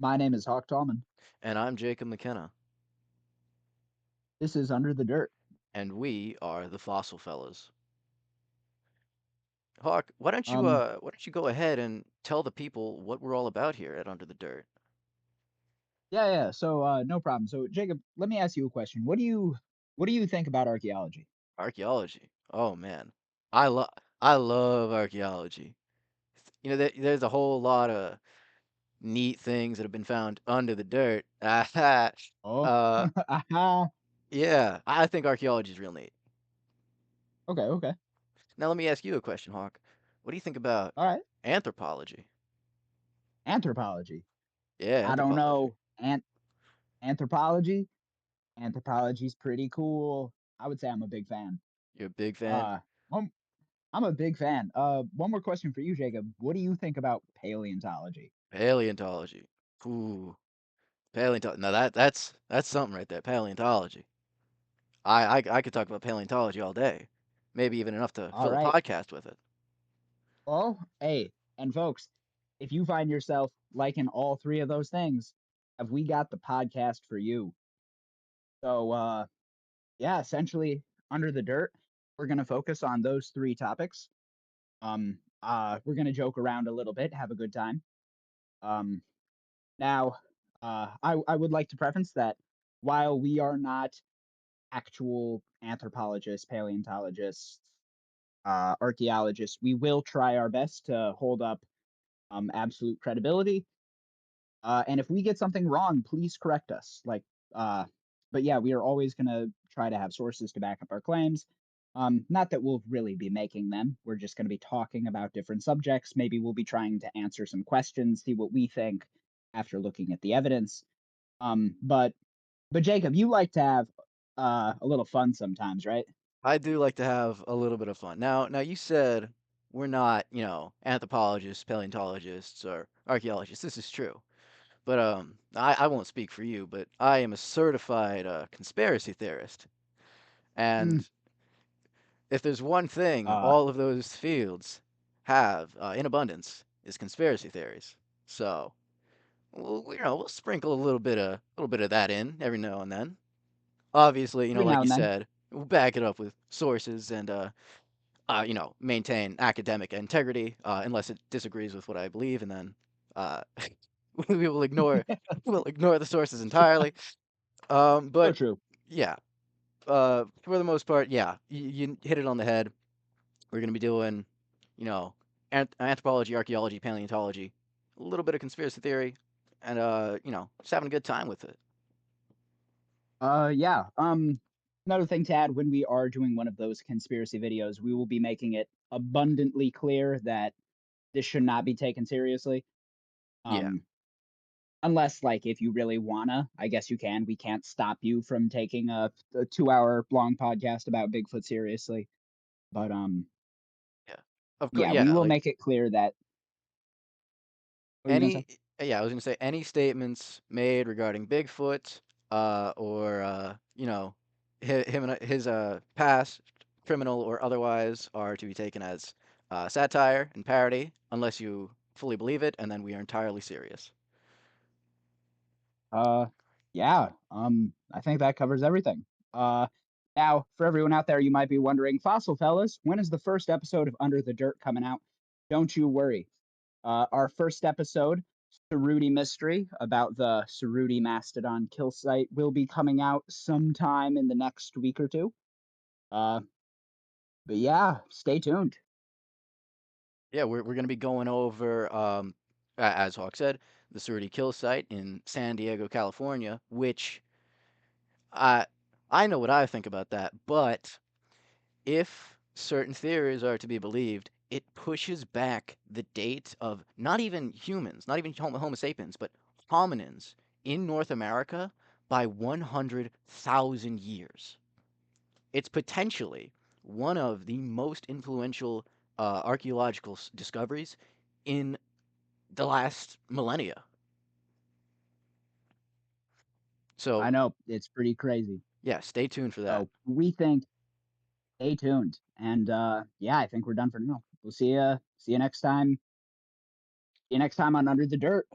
My name is Hawk Tallman. And I'm Jacob McKenna, This is Under the Dirt. and we are the Fossil Fellas. Hawk, why don't you Um, go ahead and tell the people what we're all about here at Under the Dirt? yeah. So, no problem. So, Jacob, let me ask you a question. What do you think about archaeology? Archaeology. Oh man, I love I love archaeology. There's a whole lot of neat things that have been found under the dirt. Oh, uh, aha. yeah, I think archaeology is real neat. Okay, okay. Now let me ask you a question, Hawk. What do you think about All right. anthropology? Anthropology. Yeah, I don't anthropology. know. Anthropology. Anthropology's pretty cool. I would say I'm a big fan. You're a big fan? Uh, um, I'm a big fan. One more question for you, Jacob. What do you think about paleontology? Paleontology. Ooh. Paleontology. Now that's something right there. Paleontology. I could talk about paleontology all day. Maybe even enough to All fill a right. podcast with it. Well, hey, and folks, if you find yourself liking all three of those things, have we got the podcast for you? So, yeah, essentially, under the dirt, we're going to focus on those three topics. We're going to joke around a little bit, have a good time. Um, now, I would like to preface that while we are not actual anthropologists, paleontologists, archaeologists, we will try our best to hold up absolute credibility. And if we get something wrong, please correct us. But yeah, we are always going to try to have sources to back up our claims. Not that we'll really be making them. We're just going to be talking about different subjects. Maybe we'll be trying to answer some questions, see what we think after looking at the evidence. But Jacob, you like to have a little fun sometimes, right? I do like to have a little bit of fun. Now you said we're not, anthropologists, paleontologists, or archaeologists. This is true. But I won't speak for you, but I am a certified conspiracy theorist. Mm, And if there's one thing uh, all of those fields have in abundance is conspiracy theories. So we'll sprinkle a little bit of that in every now and then. Obviously, every like now you and then. said, we'll back it up with sources and maintain academic integrity unless it disagrees with what I believe, and then uh, we will ignore we'll ignore the sources entirely. So But true. yeah, for the most part, yeah, you hit it on the head. We're gonna be doing, you know, anthropology, archaeology, paleontology, a little bit of conspiracy theory, and just having a good time with it. Yeah. Another thing to add when we are doing one of those conspiracy videos, we will be making it abundantly clear that this should not be taken seriously. Yeah, Um, unless, like, if you really wanna, I guess you can. We can't stop you from taking a 2 hour long podcast about Bigfoot seriously. But yeah, of course, yeah, we yeah. will Like make it clear that. What are you gonna say? any, yeah, I was gonna say any statements made regarding Bigfoot, or him and his past, criminal or otherwise, are to be taken as satire and parody, unless you fully believe it, and then we are entirely serious. Uh, yeah. I think that covers everything. Uh, Now for everyone out there, you might be wondering, Fossil Fellas, when is the first episode of Under the Dirt coming out? Don't you worry. Our first episode, Cerruti Mystery, about the Cerruti Mastodon kill site, will be coming out sometime in the next week or two. Uh, but yeah, stay tuned. Yeah, we're gonna be going over, as Hawk said, the Cerruti kill site in San Diego, California, which I I know what I think about that, but if certain theories are to be believed, it pushes back the date of not even humans, not even Homo sapiens, but hominins in North America by 100,000 years. It's potentially one of the most influential archaeological discoveries in the last millennia. I So, know it's pretty crazy. yeah, stay tuned for that. So we think stay tuned. And yeah, I think we're done for now. We'll see you next time. See you next time on Under the Dirt.